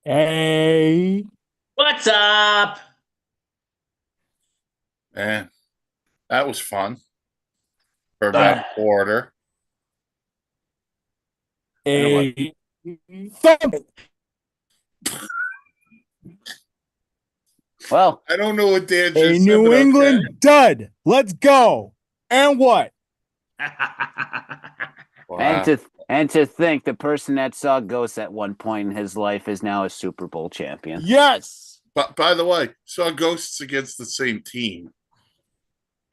Hey, What's up? Man, that was fun for about Uh, a quarter. I know what. a thump it. Well, I don't know what Dan A just said, New but okay. England dud. Let's go. And what? and Wow. to think the person that saw ghosts at one point in his life is now a Super Bowl champion. Yes. But by the way, saw ghosts against the same team.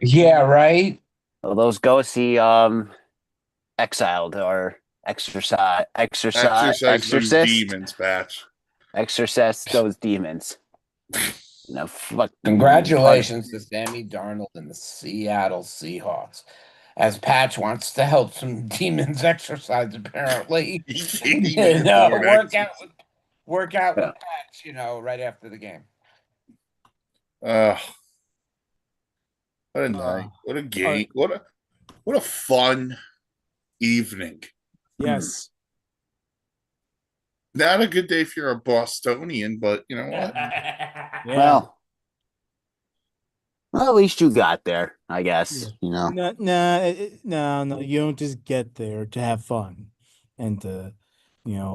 Yeah, right. Well, those ghosts he exiled or Exercise them exorcist, demons, Batch. exorcist those demons. Fuck. Congratulations to Sammy Darnold and the Seattle Seahawks. As Patch wants to help some demons exercise, apparently. He can't even afford Work out Yeah. with Patch, right after the game. Uh, what a Uh, night. What a uh, game. What a fun evening. yes. Not a good day if you're a Bostonian, but you know what? Yeah. Well, at least you got there, I Yeah. guess. No, no. You don't just get there to have fun and to,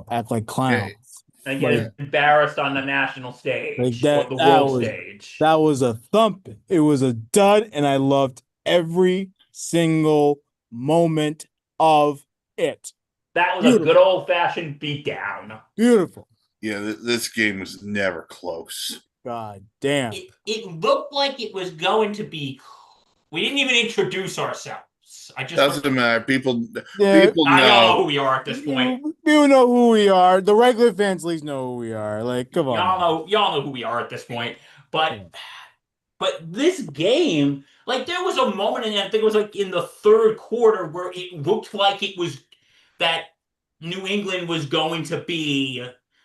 act like Yeah, clowns. and Like, yeah. get embarrassed on the national like stage or that. the That world was stage. that was a thump. It was a dud, and I loved every single moment of it. That was a good Beautiful. old fashioned beatdown. Beautiful. Yeah, this game was never close. God damn. It looked like it was going to be. We didn't even introduce ourselves. I just Doesn't matter. People Yeah, people y'all know know. who we are at this point. people know who we are. The regular fans at least know who we are. Like, come on. Y'all know who we are at this point. Yeah. But this game, like there was a moment in I think it was like in the third quarter where it looked like it was that New England was going to be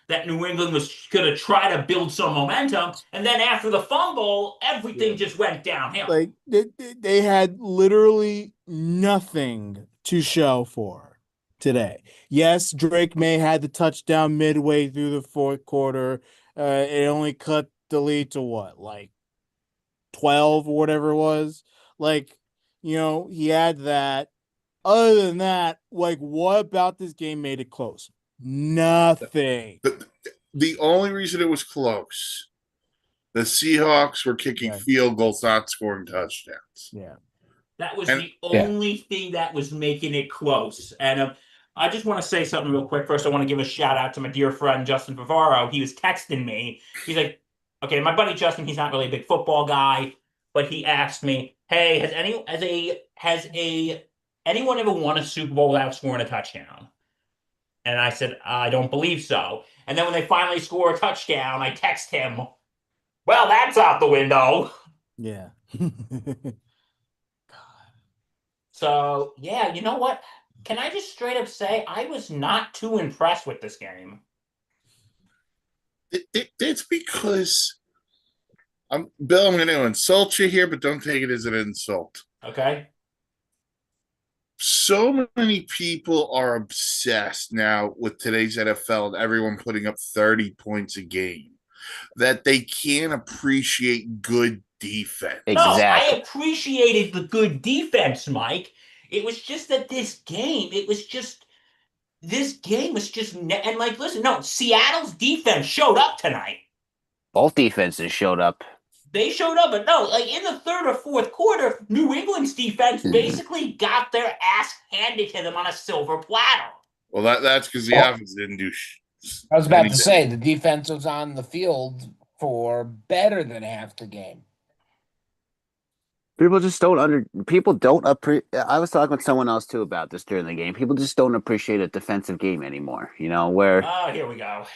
that New England was going to try to build some momentum, and then after the fumble, Yeah. everything just went downhill. Like they had literally nothing to show for today. Yes, Drake May had the touchdown midway through the fourth quarter. It only cut the lead to what, like 12 or whatever it was. Like, he had that. Other than that, like, what about this game made it close? Nothing. The, the only reason it was close, the Seahawks were kicking Yeah, field goals, not scoring touchdowns. yeah. That was And the Yeah. only thing that was making it close. And I just want to say something real quick. First, I want to give a shout out to my dear friend Justin Favaro. He was texting me. He's like, okay, my buddy Justin, he's not really a big football guy, but he asked me, hey, has anyone ever won a Super Bowl without scoring a touchdown? And I said, I don't believe so. And then when they finally score a touchdown, I text him, well, that's out the window. Yeah. So, yeah, you know what? Can I just straight up say I was not too impressed with this game? it's because Bill. I'm going to insult you here, but don't take it as an insult. Okay? So many people are obsessed now with today's NFL and everyone putting up 30 points a game that they can't appreciate good defense. No, I Exactly. appreciated the good defense, Mike. It was just that this game was just, and like, listen, no, Seattle's defense showed up tonight. Both defenses showed up. They showed up, but no, like in the third or fourth quarter, New England's defense basically got their ass handed to them on a silver platter. Well, that's because the Well, offense didn't do I was about to anything. say the defense was on the field for better than half the game. People don't appreciate. I was talking with someone else too about this during the game. People just don't appreciate a defensive game anymore, where Oh, here we go.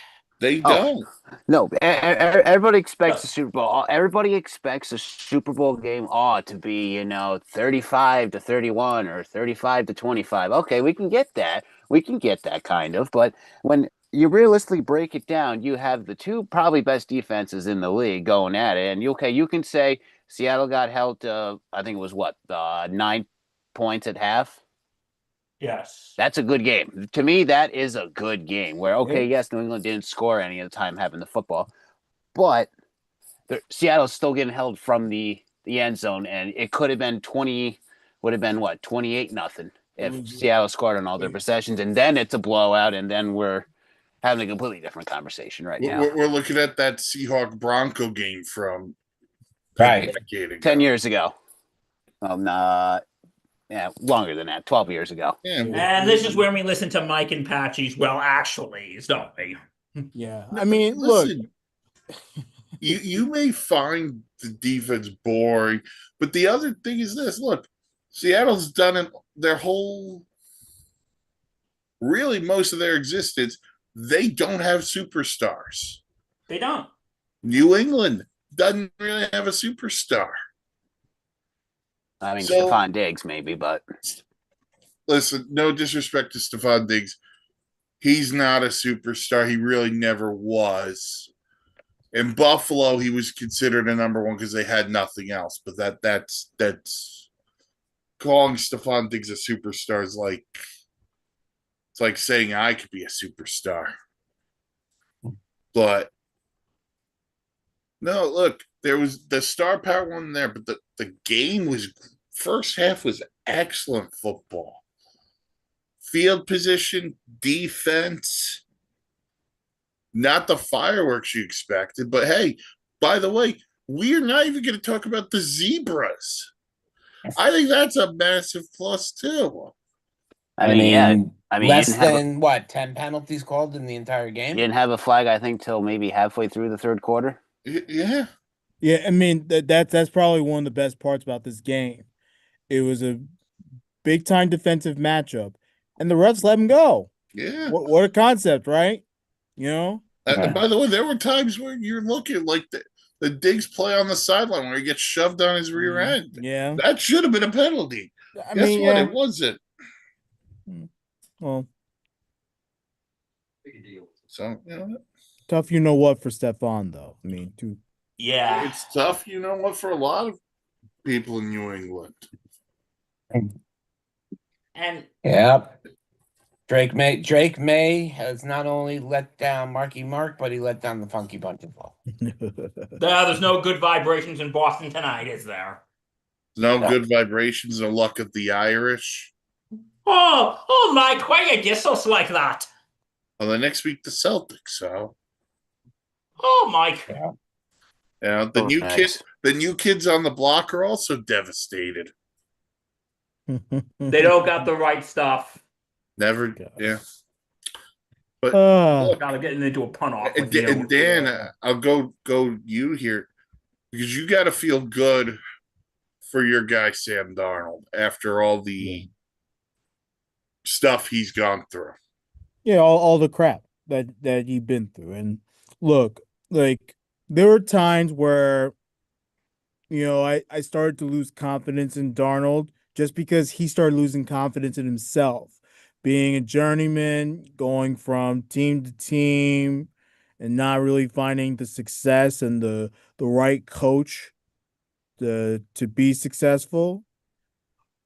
They oh don't. no, everybody expects Look, a Super Bowl. Everybody expects a Super Bowl game to be, 35 to 31 or 35 to 25. Okay, we can get that. We can get that kind of, but when you realistically break it down, you have the two probably best defenses in the league going at it, and you can say Seattle got held to, I think it was what, 9 points at half. Yes. That's a good game. To me, that is a good game where, okay, yes, New England didn't score any of the time having the football, but Seattle's still getting held from the end zone, and it could have been 20, would have been what, 28-0 if Seattle scored on all their possessions, and then it's a blowout, and then we're having a completely different conversation right now. We're looking at that Seahawk Bronco game from Right. a decade ago. 10 years ago. Yeah, longer than that, 12 years ago. Yeah. And this is where we listen to Mike and Patchy's well actuallys, don't we? Yeah. I mean, look. You may find the defense boring, but the other thing is this. Look, Seattle's done it their whole, really most of their existence. They don't have superstars. They don't. New England doesn't really have a superstar. I mean, Stephon Diggs maybe, but listen, no disrespect to Stephon Diggs. He's not a superstar. He really never was. In Buffalo, he was considered a number one because they had nothing else. But that's calling Stephon Diggs a superstar is like, it's like saying I could be a superstar. But no, look, there was the star power one there, but the game was, first half was excellent football. Field position, defense, not the fireworks you expected, but hey, by the way, we're not even going to talk about the zebras. I think that's a massive plus too. I mean, less than 10 penalties called in the entire game. You didn't have a flag, I think, till maybe halfway through the third quarter. Yeah. Yeah, I mean that's probably one of the best parts about this game. It was a big time defensive matchup, and the refs let him go. Yeah. What a concept, right? You know. By the way, there were times where you're looking like the Diggs play on the sideline where he gets shoved on his rear end. Yeah, that should have been a penalty. Guess what? It wasn't. Well, so tough. You know what for Stephon though? I mean, yeah, it's tough. You know what for a lot of people in New England. And yep. Drake May has not only let down Marky Mark, but he let down the Funky Bunch of Ball. there's no good vibrations in Boston tonight, is there? No good vibrations, no luck of the Irish. Oh, Mike, why you diss us like that? Well, the next week the Celtics. So, Mike. Yeah, the new kids on the block are also devastated. They don't got the right stuff. Never, yeah. But look, I'm getting into a pun off. And Dan, I'll go you here because you got to feel good for your guy Sam Darnold after all the stuff he's gone through. Yeah, all the crap that you've been through. And look, like there were times where, I started to lose confidence in Darnold just because he started losing confidence in himself. Being a journeyman, going from team to team, and not really finding the success and the right coach to be successful.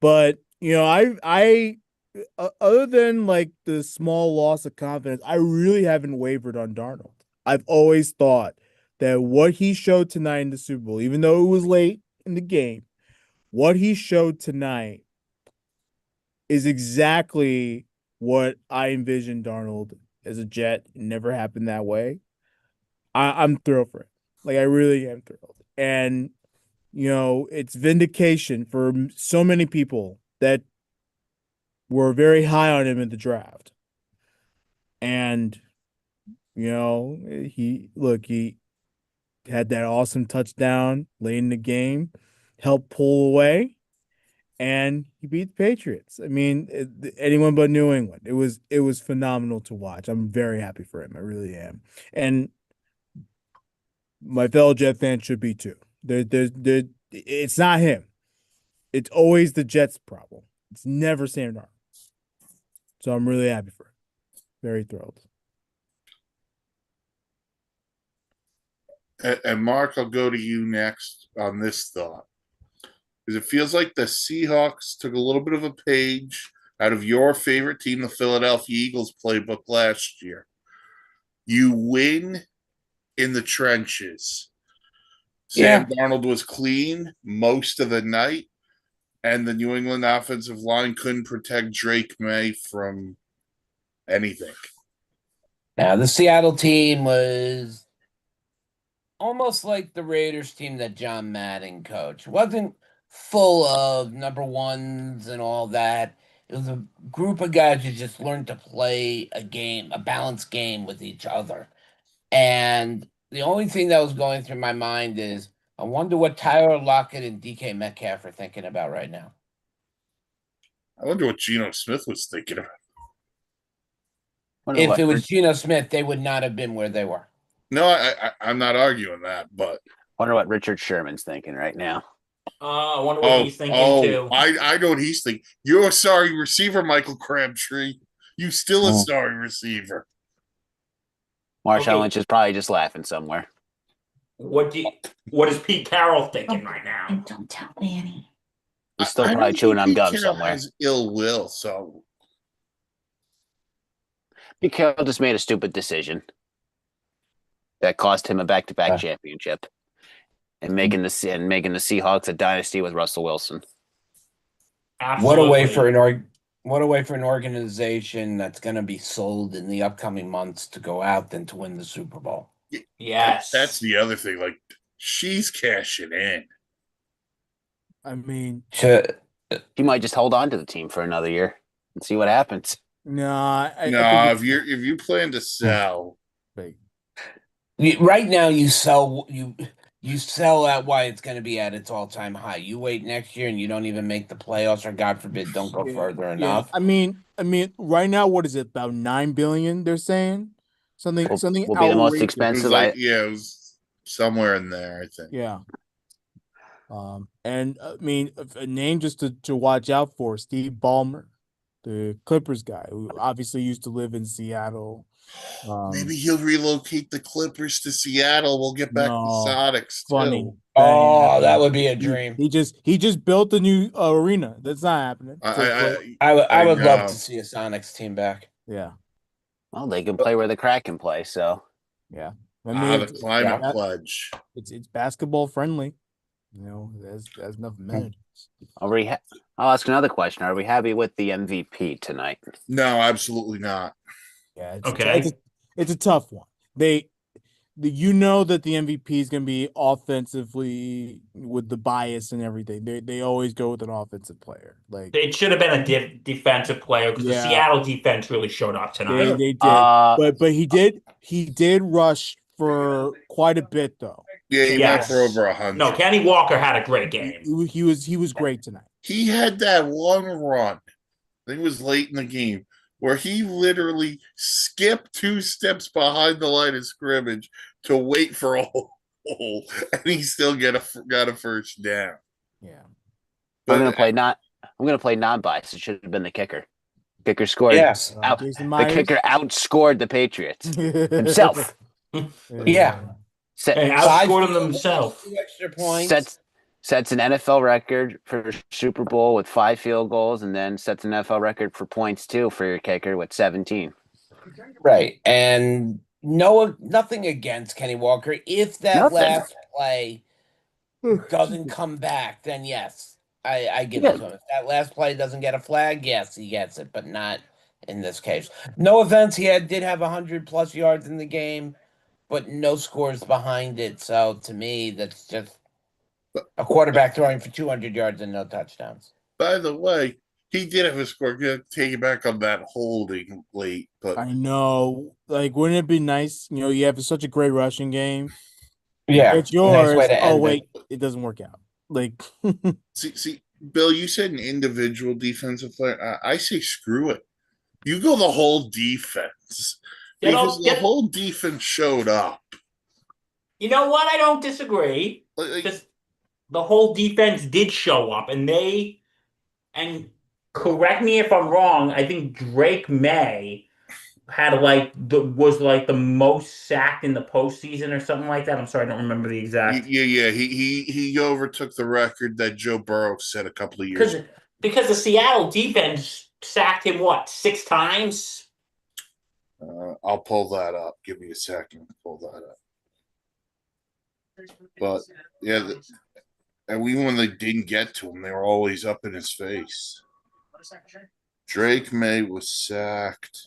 But I other than like the small loss of confidence, I really haven't wavered on Darnold. I've always thought that what he showed tonight in the Super Bowl, even though it was late in the game, what he showed tonight is exactly what I envisioned Darnold as a Jet. It never happened that way. I'm thrilled for it. Like, I really am thrilled. And, it's vindication for so many people that were very high on him in the draft. And, he had that awesome touchdown late in the game, helped pull away, and he beat the Patriots. I mean, anyone but New England. It was phenomenal to watch. I'm very happy for him. I really am. And my fellow Jet fans should be too. It's not him. It's always the Jets' problem. It's never Sam Darnold. So I'm really happy for him. Very thrilled. And Mark, I'll go to you next on this thought. Because it feels like the Seahawks took a little bit of a page out of your favorite team, the Philadelphia Eagles playbook last year. You win in the trenches. Yeah. Sam Darnold was clean most of the night, and the New England offensive line couldn't protect Drake May from anything. Now, the Seattle team was almost like the Raiders team that John Madden coached. It wasn't full of number ones and all that. It was a group of guys who just learned to play a game, a balanced game with each other. And the only thing that was going through my mind is I wonder what Tyler Lockett and DK Metcalf are thinking about right now. I wonder what Geno Smith was thinking about. Wonder If what it was Geno Smith, they would not have been where they were. No, I'm not arguing that, but wonder what Richard Sherman's thinking right now. I wonder what he's thinking too. I know what he's thinking. You're a sorry receiver, Michael Crabtree. You still a Oh. sorry receiver. Marshawn Okay. Lynch is probably just laughing somewhere. What is Pete Carroll thinking right now? And don't tell Danny. He's still I probably don't chewing think on Pete gum Carroll somewhere. has ill will, so Pete Carroll just made a stupid decision that cost him a back-to-back Yeah. championship, and making the Seahawks a dynasty with Russell Wilson. What a Absolutely. way for an organization that's going to be sold in the upcoming months to go out and to win the Super Bowl. Yes. that's the other thing. Like, she's cashing in. I mean, He might just hold on to the team for another year and see what happens. no, I No, think if you plan to sell, big. Right now, you sell at why it's going to be at its all-time high. You wait next year and you don't even make the playoffs, or God forbid, don't go further enough. I mean, right now, what is it? About $9 billion? They're saying something Will something be the most outrageous. it expensive. was like it was somewhere in there, I think. Yeah. And I mean, a name just to watch out for: Steve Ballmer, the Clippers guy, who obviously used to live in Seattle. Maybe he'll relocate the Clippers to Seattle. We'll get back to No, Sonics funny. too. Oh, that would be a dream. He just built a new arena. That's not happening. I would love know. to see a Sonics team back. Yeah, Well, they can play where the Crack can play. So yeah. I mean, The climate yeah. pledge. It's basketball friendly. You know, there's enough amenities. I'll ask another question. Are we happy with the MVP tonight? No, absolutely not. Yeah, Okay. it's a tough one. You know that the MVP is going to be offensively with the bias and everything. They always go with an offensive player. Like It should have been a defensive player because the Yeah. Seattle defense really showed up tonight. they did, but he did rush for quite a bit though. Yeah, he went Yes. for over 100. No, Kenny Walker had a great game. He was great tonight. He had that one run. I think it was late in the game where he literally skipped 2 steps behind the line of scrimmage to wait for a hole, and he still got a first down. Yeah. But I'm gonna play non-bias. It should have been the kicker. Kicker scored. Yes. Jason The Myers? kicker outscored the Patriots himself. Yeah. Hey, Five outscored him field himself. goals, 2 extra points. Sets an NFL record for Super Bowl with 5 field goals, and then sets an NFL record for points too for your kicker with 17. Right. And nothing against Kenny Walker. If that Nothing. last play doesn't come back, then yes, I give it to him. If that last play doesn't get a flag, yes, he gets it, but not in this case. No offense, he did have 100+ yards in the game, but no scores behind it. So to me, that's just a quarterback throwing for 200 yards and no touchdowns. by the way, he did have a score. Take it back on that holding late, but I know. Like, wouldn't it be nice? You know, you have such a great rushing game. Yeah, It's yours. nice way to end Wait, it doesn't work out. Like, see, Bill, you said an individual defensive player. I say screw it. You go the whole defense because the whole defense showed up. You know what? I don't disagree. Like, The whole defense did show up, and correct me if I'm wrong, I think Drake May had was the most sacked in the postseason or something like that. I'm sorry, I don't remember the exact. Yeah. He overtook the record that Joe Burrow set a couple of years ago. Because the Seattle defense sacked him, what, 6 times? I'll pull that up. Give me a second. Pull that up. But yeah, and even when they didn't get to him, they were always up in his face. Drake May was sacked.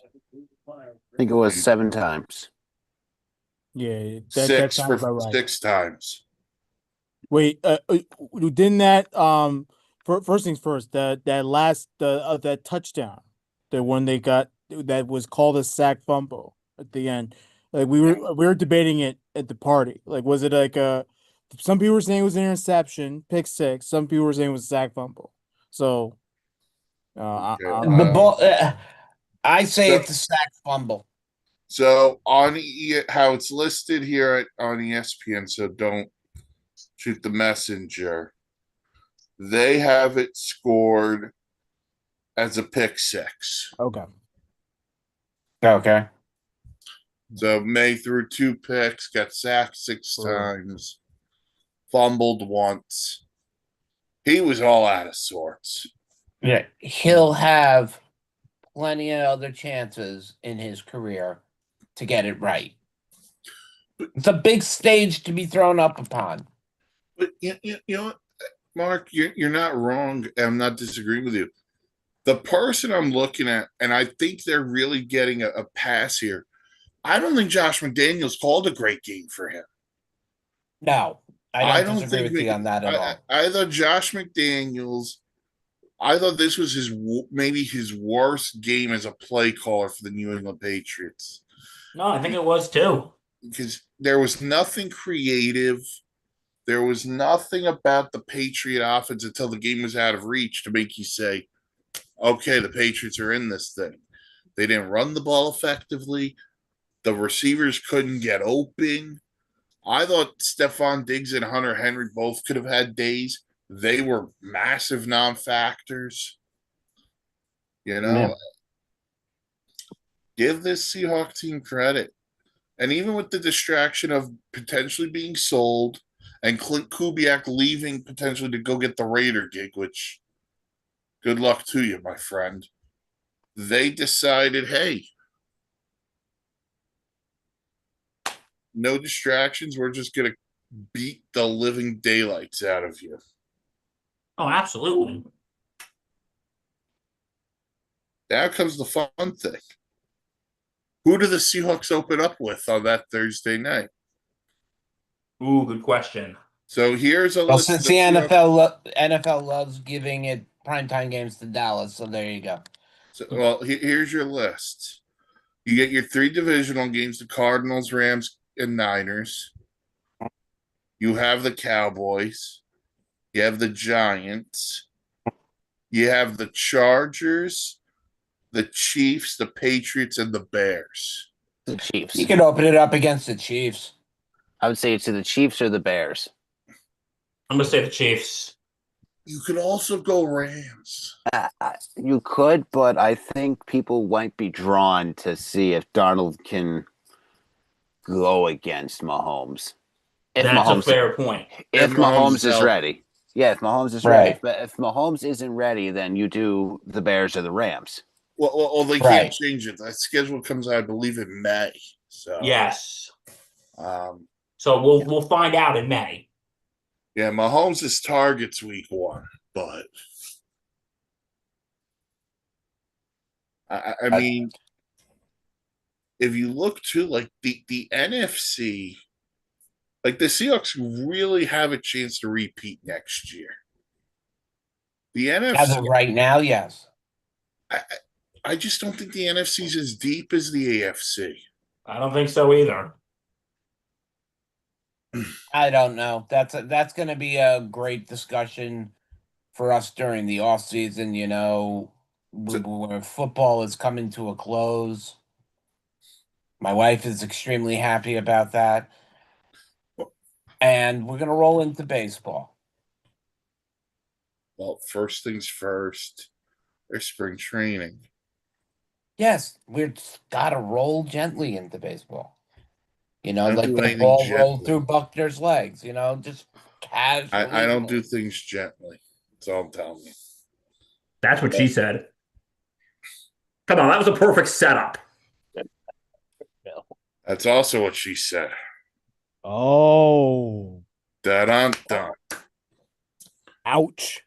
I think it was 7 times. Yeah, that sounds about right. 6 times. Wait, didn't that first things first, that last that touchdown, the one they got that was called a sack fumble at the end. Like we were debating it at the party. Like was it like some people were saying it was an interception, pick six. Some people were saying it was a sack fumble. So Okay, The ball. I say so- it's a sack fumble. So on how it's listed here on ESPN, so don't shoot the messenger. They have it scored as a pick six. okay. Okay. So May threw 2 picks, got sacked 6 times, fumbled once. He was all out of sorts. Yeah, he'll have plenty of other chances in his career to get it right. It's a big stage to be thrown up upon. But you know what, Mark, you're not wrong. I'm not disagreeing with you. The person I'm looking at, and I think they're really getting a pass here. I don't think Josh McDaniels called a great game for him. No, I I don't don't disagree think with you on that at all. I thought Josh McDaniels. I thought this was maybe his worst game as a play caller for the New England Patriots. No, I think it was too. Because there was nothing creative. There was nothing about the Patriot offense until the game was out of reach to make you say, okay, the Patriots are in this thing. They didn't run the ball effectively. The receivers couldn't get open. I thought Stephon Diggs and Hunter Henry both could have had days. They were massive non-factors. You know, Yeah. give this Seahawks team credit. And even with the distraction of potentially being sold and Clint Kubiak leaving potentially to go get the Raider gig, which good luck to you, my friend. They decided, hey, no distractions. We're just going to beat the living daylights out of you. Oh, absolutely. Now comes the fun thing. Who do the Seahawks open up with on that Thursday night? Ooh, good question. So here's a Well, list. since the NFL loves giving it primetime games to Dallas, so there you go. So, here's your list. You get your 3 divisional games: the Cardinals, Rams, and Niners. You have the Cowboys. You have the Giants. You have the Chargers, the Chiefs, the Patriots, and the Bears. The Chiefs. You can open it up against the Chiefs. I would say it's the Chiefs or the Bears. I'm gonna say the Chiefs. You could also go Rams. You could, but I think people might be drawn to see if Darnold can go against Mahomes. That's a fair point. If And Mahomes is out. ready. Yeah, if Mahomes is Right. ready. But if Mahomes isn't ready, then you do the Bears or the Rams. Well, they Right. can't change it. That schedule comes out, I believe, in May. So Yes. um, So we'll find out in May. yeah, Mahomes' targets week 1, but I mean, if you look to like the NFC, like the Seahawks really have a chance to repeat next year. The As NFC, of right now, yes. I just don't think the NFC is as deep as the AFC. I don't think so either. I don't know. That's going to be a great discussion for us during the off season. You know, where football is coming to a close. My wife is extremely happy about that, and we're going to roll into baseball. Well, first things first, there's spring training. Yes, we've got to roll gently into baseball. You know, I don't like do the anything ball rolled gently. through Buckner's legs. You know, just casually. I don't do things gently. That's all I'm telling you. That's what she said. Come on, that was a perfect setup. That's also what she said. Oh, Dun dun. ouch.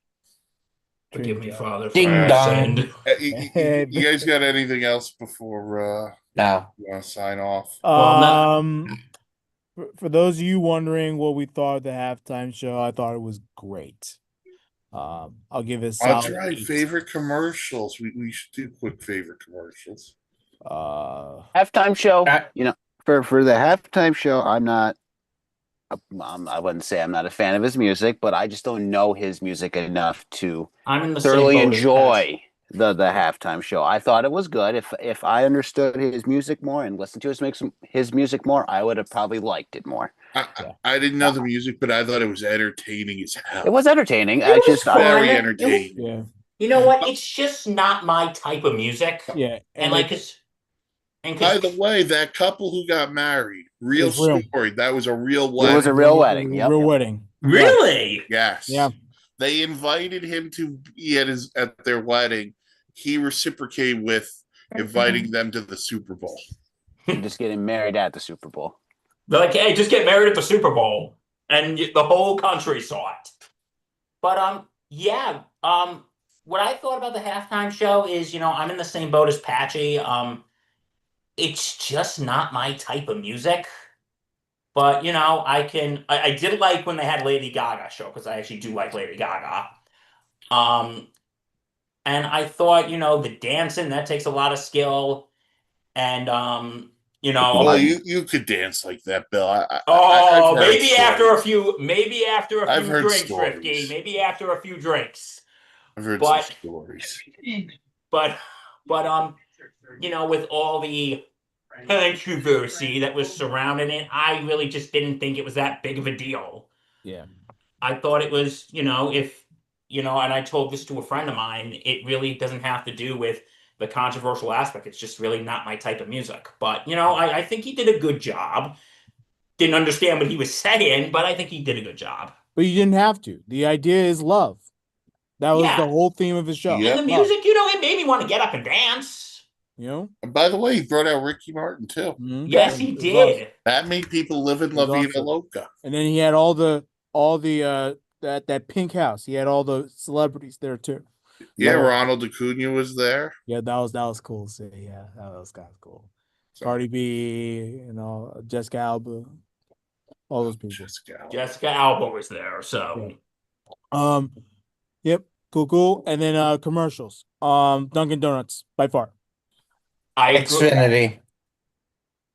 Forgive me, Father, for Ding I have dong. sinned. You guys got anything else before No. you want to sign off? Well, no. For those of you wondering what we thought of the halftime show, I thought it was great. I'll give it a That's solid right. 8. Favorite commercials. We should do quick favorite commercials. Halftime show. Uh, For the halftime show, I wouldn't say I'm not a fan of his music, but I just don't know his music enough to I'm in the same thoroughly boat as Pat. enjoy the halftime show. I thought it was good. If I understood his music more and listened to his music more, I would have probably liked it more. I didn't know the music, but I thought it was entertaining as hell. It was entertaining. It was fun. Very It was- entertaining. Yeah, You know what? It's just not my type of music. yeah, And like, cause, By the way, that couple who got married, real It's real. story. That was a real It wedding. was a real wedding. Yep. real wedding. really? Yes. Yeah. They invited him to be at their wedding. He reciprocated with inviting them to the Super Bowl. You're just getting married at the Super Bowl. They're like, hey, just get married at the Super Bowl, and the whole country saw it. But yeah. What I thought about the halftime show is, I'm in the same boat as Patchy. It's just not my type of music. But I did like when they had Lady Gaga show, because I actually do like Lady Gaga. And I thought, the dancing, that takes a lot of skill. And Well, you could dance like that, Bill. oh, I've heard maybe after a stories. few I've heard drinks, stories. Rifky. Maybe after a few drinks. I've heard But- some stories. But with all the controversy that was surrounding it, I really just didn't think it was that big of a deal. Yeah. I thought it was, if and I told this to a friend of mine, it really doesn't have to do with the controversial aspect. It's just really not my type of music. But I think he did a good job. Didn't understand what he was saying, but I think he did a good job. But you didn't have to. The idea is love. That was Yeah. the whole theme of his show. Yeah. And the music, it made me want to get up and dance. And by the way, he brought out Ricky Martin too. Mhm. Yes, he It was love. did. That made people live in It La was Vida awesome. Loca. And then he had all the that pink house. He had all the celebrities there too. Yeah, Love it. Ronald Acuna was there. Yeah, that was cool to see. Yeah, that was kind of cool. So- Cardi B, Jessica Alba, all those people. Jessica Alba was there, so Yep, cool. And then commercials. Dunkin' Donuts by far. I agree. Xfinity.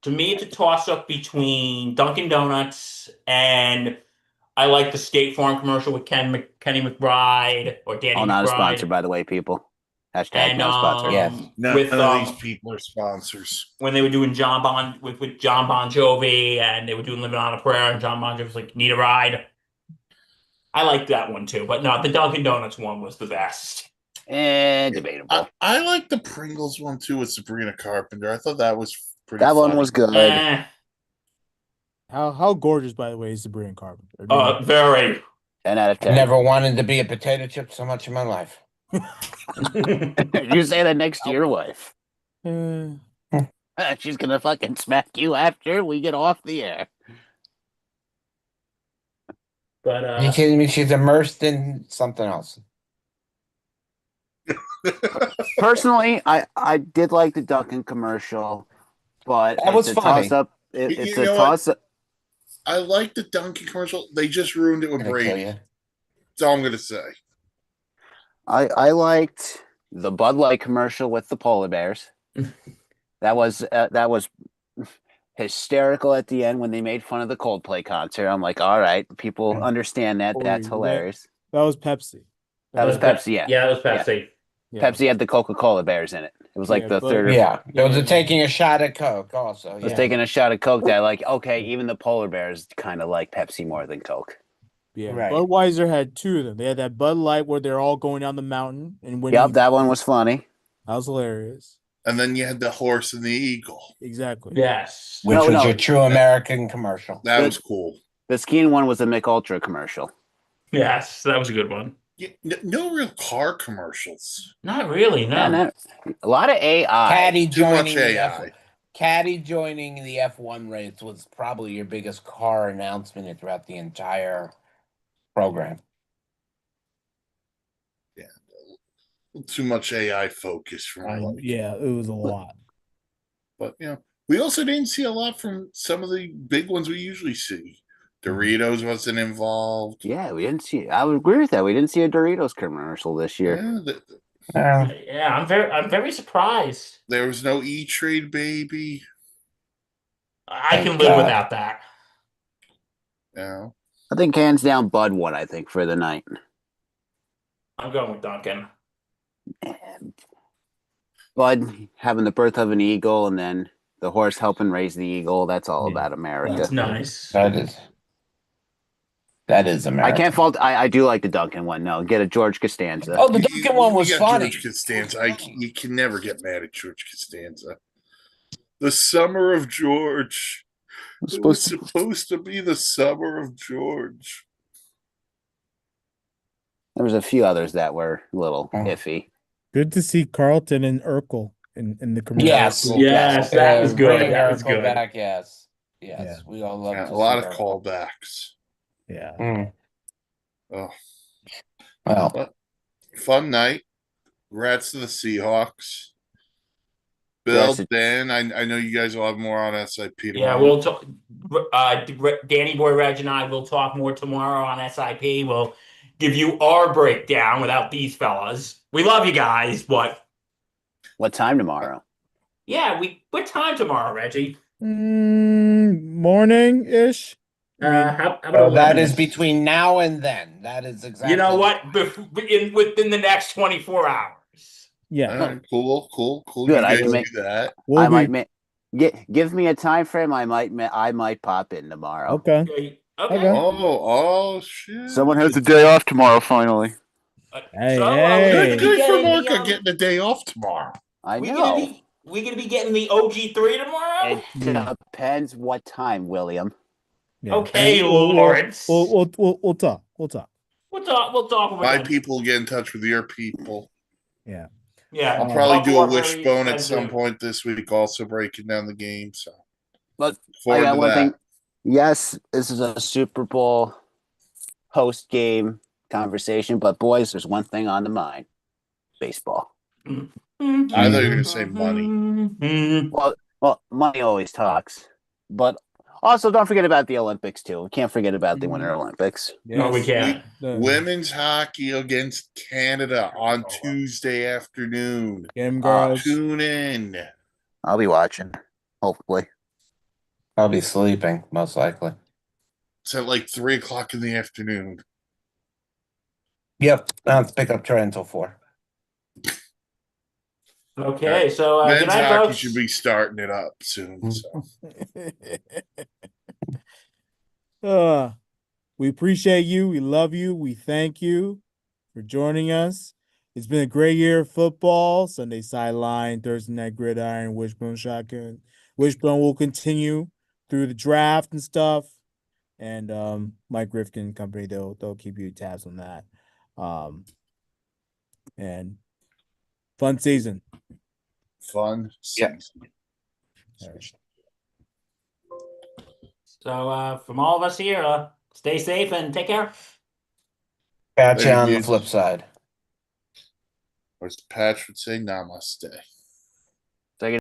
To me, it's a toss-up between Dunkin' Donuts and I like the State Farm commercial with Kenny McBride or Danny Oh, not a McBride. sponsor, by the way, people. Hashtag And not a sponsor. Yes. None with of these people are sponsors. when they were doing with John Bon Jovi, and they were doing Living on a Prayer, and John Bon Jovi was like, "Need a ride." I like that one too, but no, the Dunkin' Donuts one was the best. Debatable. I like the Pringles one too with Sabrina Carpenter. I thought that was pretty. That one funny. was good. How gorgeous, by the way, is Sabrina Carpenter? Very. 10 out of 10. Never wanted to be a potato chip so much in my life. You say that next to your wife. Uh, She's gonna fucking smack you after we get off the air. But Are you kidding me? She's immersed in something else. Personally, I did like the Dunkin' commercial, but That was it's a funny. toss-up. You It's a know what? toss-up. I like the Dunkin' commercial. They just ruined it with Gonna kill Brady. you. That's all I'm gonna say. I liked the Bud Light commercial with the polar bears. That was hysterical at the end when they made fun of the Coldplay concert. I'm like, all right, people understand that. That's hilarious. that was Pepsi. That was Pepsi, yeah. Yeah, that was Pepsi. Yeah. Pepsi had the Coca-Cola bears in it. It was like Yeah, the but- third. Yeah. It was Yeah. taking a shot at Coke also. I was Yeah. taking a shot of Coke. That like, okay, even the polar bears kind of like Pepsi more than Coke. Yeah, Right. Budweiser had two of them. They had that Bud Light where they're all going down the mountain and winning. Yep, that one was funny. That was hilarious. And then you had the horse and the eagle. Exactly. Yes. Which No, was no. your true American commercial. That was cool. The skiing one was a Mick Ultra commercial. Yes, that was a good one. Yeah, no real car commercials. Not really, Yeah, no. a lot of AI. Caddy Too much joining the AI. Caddy joining the F1 race was probably your biggest car announcement throughout the entire program. Yeah, too much AI focus for my liking. Yeah, it was a lot. But we also didn't see a lot from some of the big ones we usually see. Doritos wasn't involved. Yeah, we didn't see. I would agree with that. We didn't see a Doritos commercial this year. Yeah, I'm very surprised. There was no E-Trade baby. I can live without that. Yeah. I think hands down, Bud won. I think for the night. I'm going with Duncan. Bud having the birth of an eagle, and then the horse helping raise the eagle. That's all about America. That's nice. That is America. I can't fault. I do like the Duncan one. No, get a George Costanza. Oh, the Duncan one was got funny. George Costanza. You can never get mad at George Costanza. The summer of George. It was supposed to be the summer of George. There was a few others that were a little iffy. Good to see Carlton and Urkel in the commercial. Yes, that was good. That was good. Back, yes. Yeah. We all love a lot of callbacks. Yeah. Oh, well, but fun night. Congrats to the Seahawks. Bill, Dan, I know you guys will have more on SIP tomorrow. Yeah, we'll talk. Danny Boy, Reg, and I will talk more tomorrow on SIP. We'll give you our breakdown without these fellas. We love you guys, but what time tomorrow? Yeah, what time tomorrow, Reggie? Morning ish. How about that is between now and then. That is exactly. You know what? Within the next 24 hours. Yeah. Cool. Good. You I guys can do that. I might give me a time frame. I might pop in tomorrow. Okay. Oh shit! Someone has a day off tomorrow. Finally. Hey. Good for Marco getting the day off tomorrow. I know. We gonna be getting the OG3 tomorrow? It depends what time, William. Yeah. Okay, Lawrence. We'll talk. We'll talk. My people get in touch with your people. Yeah. Yeah. I'll probably do a wishbone at some point this week, also breaking down the game. So, but forward to that. Thing. Yes, this is a Super Bowl post game conversation, but boys, there's one thing on the mind: baseball. I thought you were going to say money. Well, money always talks, but also don't forget about the Olympics too. We can't forget about the Winter Olympics. Yes. No, we can't. Women's hockey against Canada on Tuesday afternoon. Tune in. I'll be watching. Hopefully, I'll be sleeping most likely. It's at like 3:00 in the afternoon. Yep, I have to pick up Trey until 4. Okay, so men's good night, hockey folks. should be starting it up soon. So. We appreciate you. We love you. We thank you for joining us. It's been a great year of football. Sunday Sideline, Thursday Night Gridiron, Wishbone Shotgun. Wishbone will continue through the draft and stuff. And Mike Rifkin and company, they'll keep you tabs on that. And fun season. Fun season. Yeah. So from all of us here, stay safe and take care. Catch you on the flip side. Or as Patch would say, namaste.